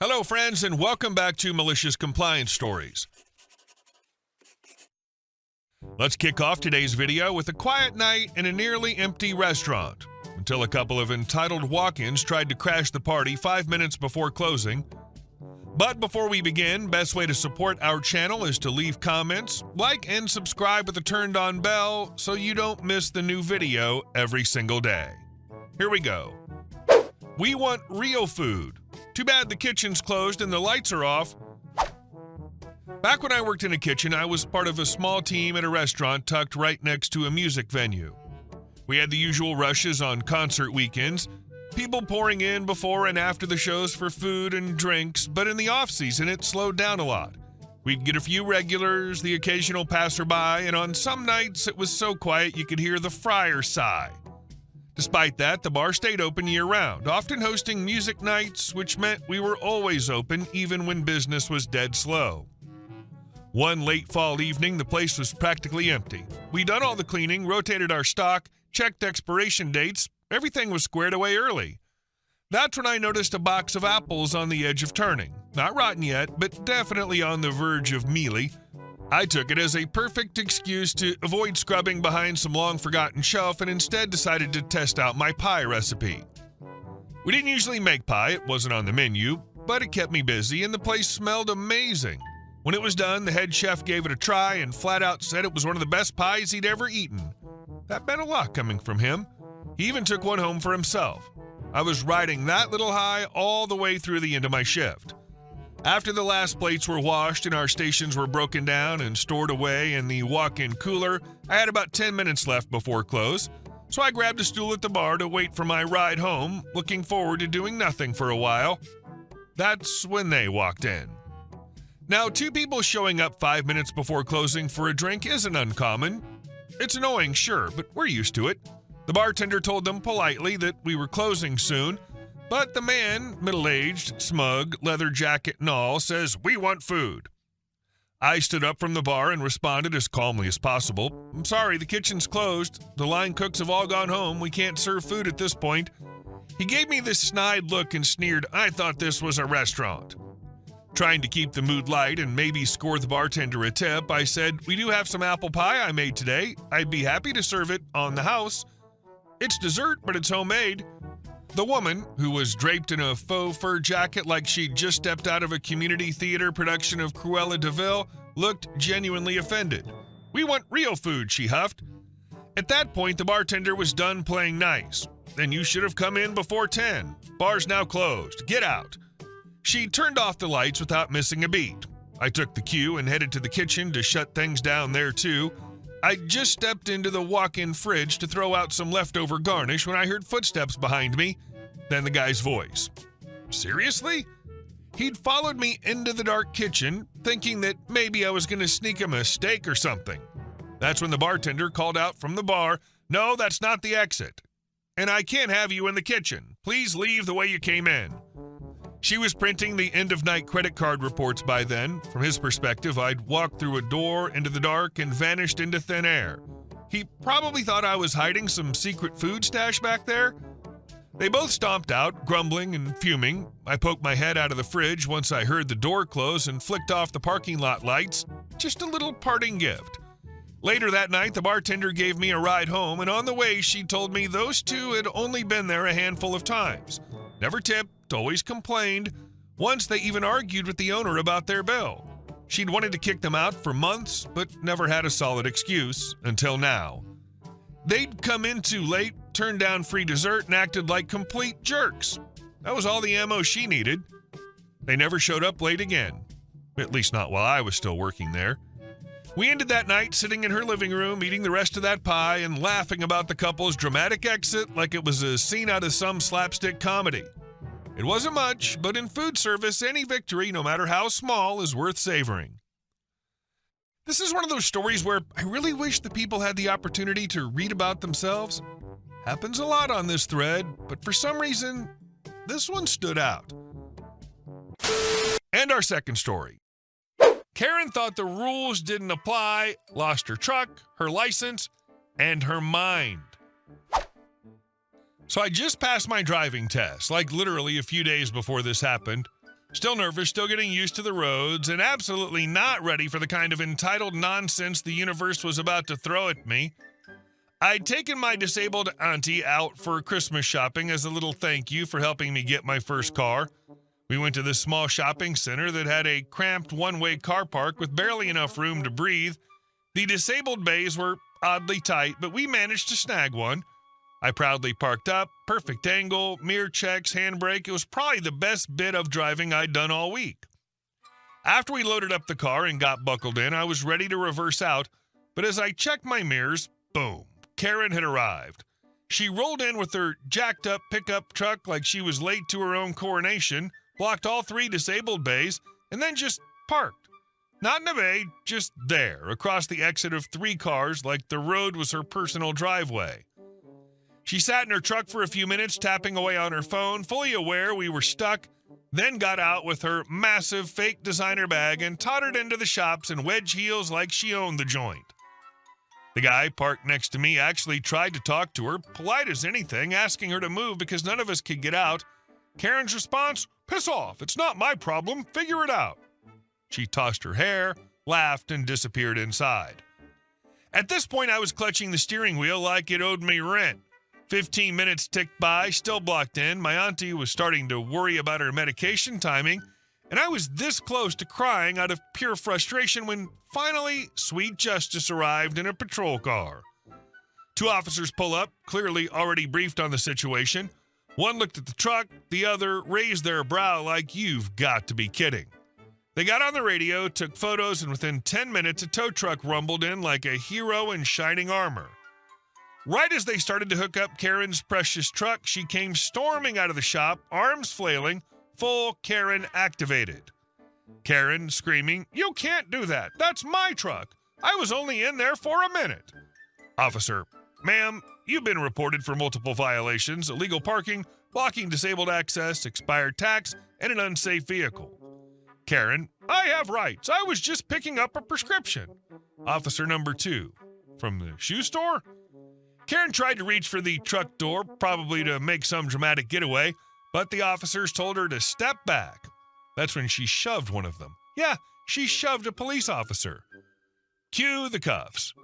Hello, friends, and welcome back to Malicious Compliance Stories. Let's kick off today's video with a quiet night in a nearly empty restaurant until a couple of entitled walk-ins tried to crash the party 5 minutes before closing. But before we begin, best way to support our channel is to leave comments, like, and subscribe with a turned-on bell so you don't miss the new video every single day. Here we go. We want real food. Too bad the kitchen's closed and the lights are off. Back when I worked in a kitchen, I was part of a small team at a restaurant tucked right next to a music venue. We had the usual rushes on concert weekends, people pouring in before and after the shows for food and drinks, but in the off-season it slowed down a lot. We'd get a few regulars, the occasional passerby, and on some nights it was so quiet you could hear the fryer sigh. Despite that, the bar stayed open year-round, often hosting music nights, which meant we were always open even when business was dead slow. One late fall evening, the place was practically empty. We'd done all the cleaning, rotated our stock, checked expiration dates, everything was squared away early. That's when I noticed a box of apples on the edge of turning. Not rotten yet, but definitely on the verge of mealy. I took it as a perfect excuse to avoid scrubbing behind some long-forgotten shelf and instead decided to test out my pie recipe. We didn't usually make pie, it wasn't on the menu, but it kept me busy and the place smelled amazing. When it was done, the head chef gave it a try and flat out said it was one of the best pies he'd ever eaten. That meant a lot coming from him. He even took one home for himself. I was riding that little high all the way through the end of my shift. After the last plates were washed and our stations were broken down and stored away in the walk-in cooler, I had about 10 minutes left before close, so I grabbed a stool at the bar to wait for my ride home, looking forward to doing nothing for a while. That's when they walked in. Now, two people showing up 5 minutes before closing for a drink isn't uncommon. It's annoying, sure, but we're used to it. The bartender told them politely that we were closing soon, but the man, middle-aged, smug, leather jacket and all, says, "We want food." I stood up from the bar and responded as calmly as possible. "I'm sorry, the kitchen's closed. The line cooks have all gone home. We can't serve food at this point." He gave me this snide look and sneered, "I thought this was a restaurant." Trying to keep the mood light and maybe score the bartender a tip, I said, "We do have some apple pie I made today. I'd be happy to serve it on the house. It's dessert, but it's homemade." The woman, who was draped in a faux fur jacket like she'd just stepped out of a community theater production of Cruella de Vil, looked genuinely offended. "We want real food," she huffed. At that point, the bartender was done playing nice. "Then you should have come in before 10. Bar's now closed. Get out." She turned off the lights without missing a beat. I took the cue and headed to the kitchen to shut things down there too. I just stepped into the walk-in fridge to throw out some leftover garnish when I heard footsteps behind me, then the guy's voice. Seriously? He'd followed me into the dark kitchen, thinking that maybe I was going to sneak him a steak or something. That's when the bartender called out from the bar, "No, that's not the exit. And I can't have you in the kitchen. Please leave the way you came in." She was printing the end-of-night credit card reports by then. From his perspective, I'd walked through a door into the dark and vanished into thin air. He probably thought I was hiding some secret food stash back there. They both stomped out, grumbling and fuming. I poked my head out of the fridge once I heard the door close and flicked off the parking lot lights. Just a little parting gift. Later that night, the bartender gave me a ride home, and on the way, she told me those two had only been there a handful of times. Never tipped, always complained. Once they even argued with the owner about their bill. She'd wanted to kick them out for months, but never had a solid excuse, until now. They'd come in too late, turned down free dessert, and acted like complete jerks. That was all the ammo she needed. They never showed up late again. At least not while I was still working there. We ended that night sitting in her living room, eating the rest of that pie, and laughing about the couple's dramatic exit like it was a scene out of some slapstick comedy. It wasn't much, but in food service, any victory, no matter how small, is worth savoring. This is one of those stories where I really wish the people had the opportunity to read about themselves. Happens a lot on this thread, but for some reason, this one stood out. And our second story. Karen thought the rules didn't apply, lost her truck, her license, and her mind. So I just passed my driving test, like literally a few days before this happened. Still nervous, still getting used to the roads, and absolutely not ready for the kind of entitled nonsense the universe was about to throw at me. I'd taken my disabled auntie out for Christmas shopping as a little thank you for helping me get my first car. We went to this small shopping center that had a cramped one-way car park with barely enough room to breathe. The disabled bays were oddly tight, but we managed to snag one. I proudly parked up, perfect angle, mirror checks, handbrake. It was probably the best bit of driving I'd done all week. After we loaded up the car and got buckled in, I was ready to reverse out, but as I checked my mirrors, boom, Karen had arrived. She rolled in with her jacked-up pickup truck like she was late to her own coronation, blocked all 3 disabled bays, and then just parked. Not in a bay, just there, across the exit of 3 cars like the road was her personal driveway. She sat in her truck for a few minutes, tapping away on her phone, fully aware we were stuck, then got out with her massive fake designer bag and tottered into the shops in wedge heels like she owned the joint. The guy parked next to me actually tried to talk to her, polite as anything, asking her to move because none of us could get out. Karen's response, "Piss off, it's not my problem, figure it out." She tossed her hair, laughed, and disappeared inside. At this point, I was clutching the steering wheel like it owed me rent. 15 minutes ticked by, still blocked in. My auntie was starting to worry about her medication timing, and I was this close to crying out of pure frustration when finally sweet justice arrived in a patrol car. 2 officers pull up, clearly already briefed on the situation. One looked at the truck, the other raised their brow like, "You've got to be kidding." They got on the radio, took photos, and within 10 minutes, a tow truck rumbled in like a hero in shining armor. Right as they started to hook up Karen's precious truck, she came storming out of the shop, arms flailing, full Karen activated. Karen screaming, "You can't do that. That's my truck. I was only in there for a minute." Officer, "Ma'am, you've been reported for multiple violations, illegal parking, blocking disabled access, expired tax, and an unsafe vehicle." Karen, "I have rights. I was just picking up a prescription." Officer number 2, "From the shoe store?" Karen tried to reach for the truck door, probably to make some dramatic getaway, but the officers told her to step back. That's when she shoved one of them. Yeah, she shoved a police officer. Cue the cuffs.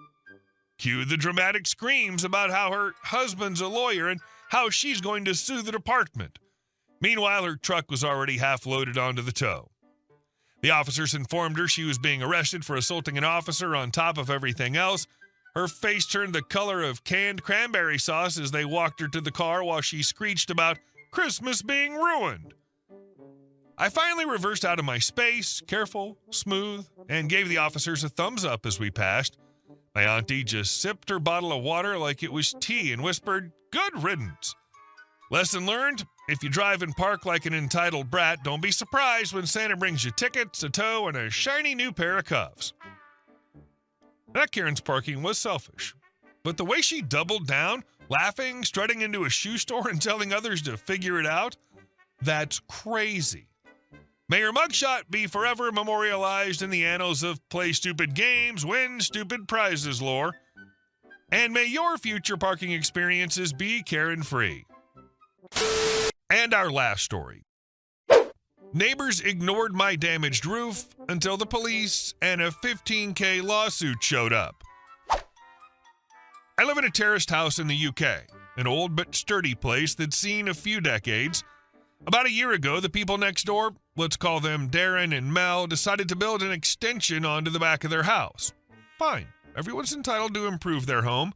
Cue the dramatic screams about how her husband's a lawyer and how she's going to sue the department. Meanwhile, her truck was already half loaded onto the tow. The officers informed her she was being arrested for assaulting an officer on top of everything else. Her face turned the color of canned cranberry sauce as they walked her to the car while she screeched about Christmas being ruined. I finally reversed out of my space, careful, smooth, and gave the officers a thumbs up as we passed. My auntie just sipped her bottle of water like it was tea and whispered, "Good riddance." Lesson learned, if you drive and park like an entitled brat, don't be surprised when Santa brings you tickets, a tow, and a shiny new pair of cuffs. That Karen's parking was selfish, but the way she doubled down, laughing, strutting into a shoe store, and telling others to figure it out, that's crazy. May her mugshot be forever memorialized in the annals of play stupid games, win stupid prizes lore, and may your future parking experiences be Karen-free. And our last story. Neighbors ignored my damaged roof until the police and a $15,000 lawsuit showed up. I live in a terraced house in the UK, an old but sturdy place that's seen a few decades. About a year ago, the people next door, let's call them Darren and Mel, decided to build an extension onto the back of their house. Fine, everyone's entitled to improve their home,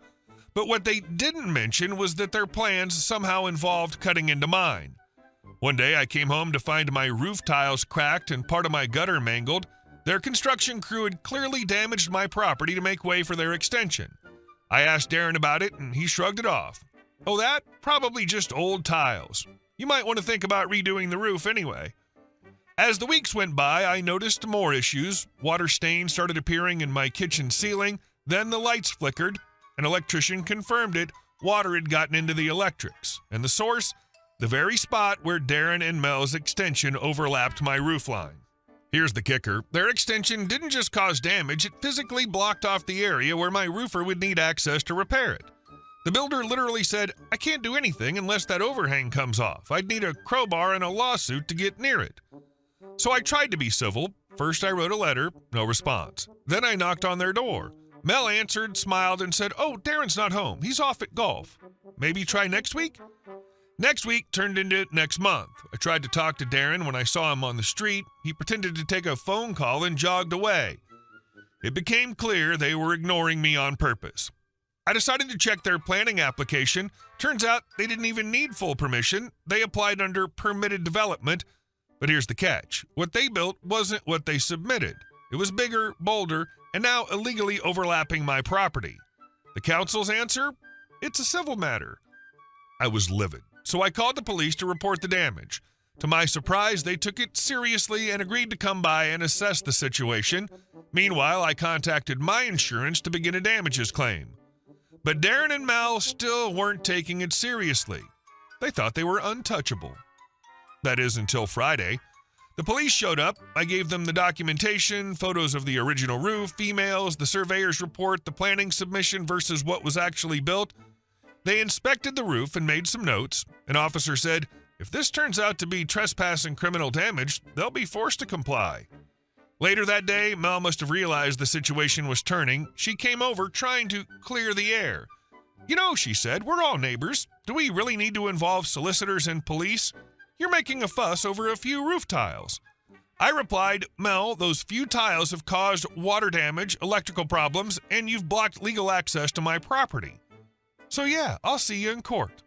but what they didn't mention was that their plans somehow involved cutting into mine. One day, I came home to find my roof tiles cracked and part of my gutter mangled. Their construction crew had clearly damaged my property to make way for their extension. I asked Darren about it, and he shrugged it off. Oh, that? Probably just old tiles. You might want to think about redoing the roof anyway. As the weeks went by, I noticed more issues. Water stains started appearing in my kitchen ceiling. Then the lights flickered. An electrician confirmed it. Water had gotten into the electrics. And the source? The very spot where Darren and Mel's extension overlapped my roofline. Here's the kicker. Their extension didn't just cause damage, it physically blocked off the area where my roofer would need access to repair it. The builder literally said, "I can't do anything unless that overhang comes off. I'd need a crowbar and a lawsuit to get near it." So I tried to be civil. First I wrote a letter, no response. Then I knocked on their door. Mel answered, smiled, and said, "Oh, Darren's not home. He's off at golf. Maybe try next week?" Next week turned into next month. I tried to talk to Darren when I saw him on the street. He pretended to take a phone call and jogged away. It became clear they were ignoring me on purpose. I decided to check their planning application. Turns out they didn't even need full permission. They applied under permitted development. But here's the catch. What they built wasn't what they submitted. It was bigger, bolder, and now illegally overlapping my property. The council's answer? It's a civil matter. I was livid, so I called the police to report the damage. To my surprise, they took it seriously and agreed to come by and assess the situation. Meanwhile, I contacted my insurance to begin a damages claim. But Darren and Mel still weren't taking it seriously. They thought they were untouchable. That is, until Friday. The police showed up. I gave them the documentation, photos of the original roof, emails, the surveyor's report, the planning submission versus what was actually built. They inspected the roof and made some notes. An officer said, "If this turns out to be trespass and criminal damage, they'll be forced to comply." Later that day, Mel must have realized the situation was turning. She came over trying to clear the air. "You know," she said, "we're all neighbors. Do we really need to involve solicitors and police? You're making a fuss over a few roof tiles." I replied, "Mel, those few tiles have caused water damage, electrical problems, and you've blocked legal access to my property. So yeah, I'll see you in court."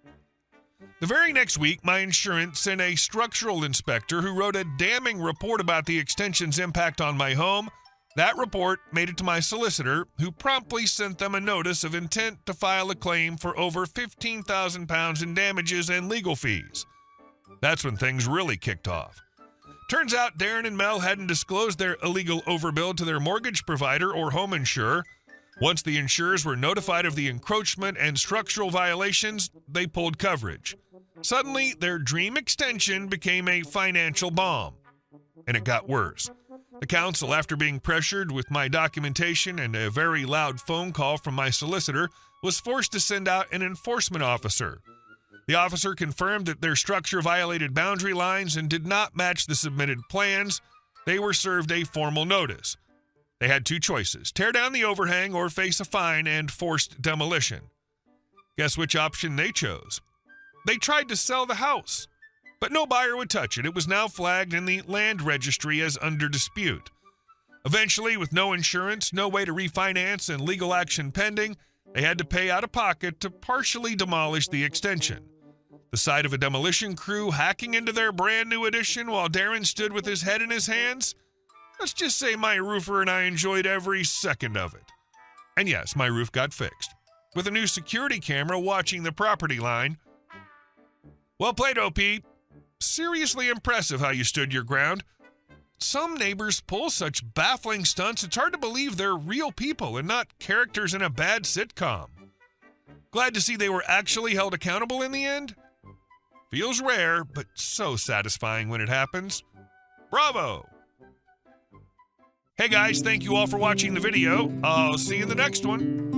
The very next week, my insurance sent a structural inspector who wrote a damning report about the extension's impact on my home. That report made it to my solicitor, who promptly sent them a notice of intent to file a claim for over £15,000 in damages and legal fees. That's when things really kicked off. Turns out Darren and Mel hadn't disclosed their illegal overbill to their mortgage provider or home insurer. Once the insurers were notified of the encroachment and structural violations, they pulled coverage. Suddenly, their dream extension became a financial bomb. And it got worse. The council, after being pressured with my documentation and a very loud phone call from my solicitor, was forced to send out an enforcement officer. The officer confirmed that their structure violated boundary lines and did not match the submitted plans. They were served a formal notice. They had two choices: tear down the overhang or face a fine and forced demolition. Guess which option they chose? They tried to sell the house, but no buyer would touch it. It was now flagged in the land registry as under dispute. Eventually, with no insurance, no way to refinance, and legal action pending, they had to pay out of pocket to partially demolish the extension. The sight of a demolition crew hacking into their brand new addition while Darren stood with his head in his hands? Let's just say my roofer and I enjoyed every second of it. And yes, my roof got fixed, with a new security camera watching the property line. Well played, OP. Seriously impressive how you stood your ground. Some neighbors pull such baffling stunts, it's hard to believe they're real people and not characters in a bad sitcom. Glad to see they were actually held accountable in the end. Feels rare, but so satisfying when it happens. Bravo! Hey guys, thank you all for watching the video. I'll see you in the next one.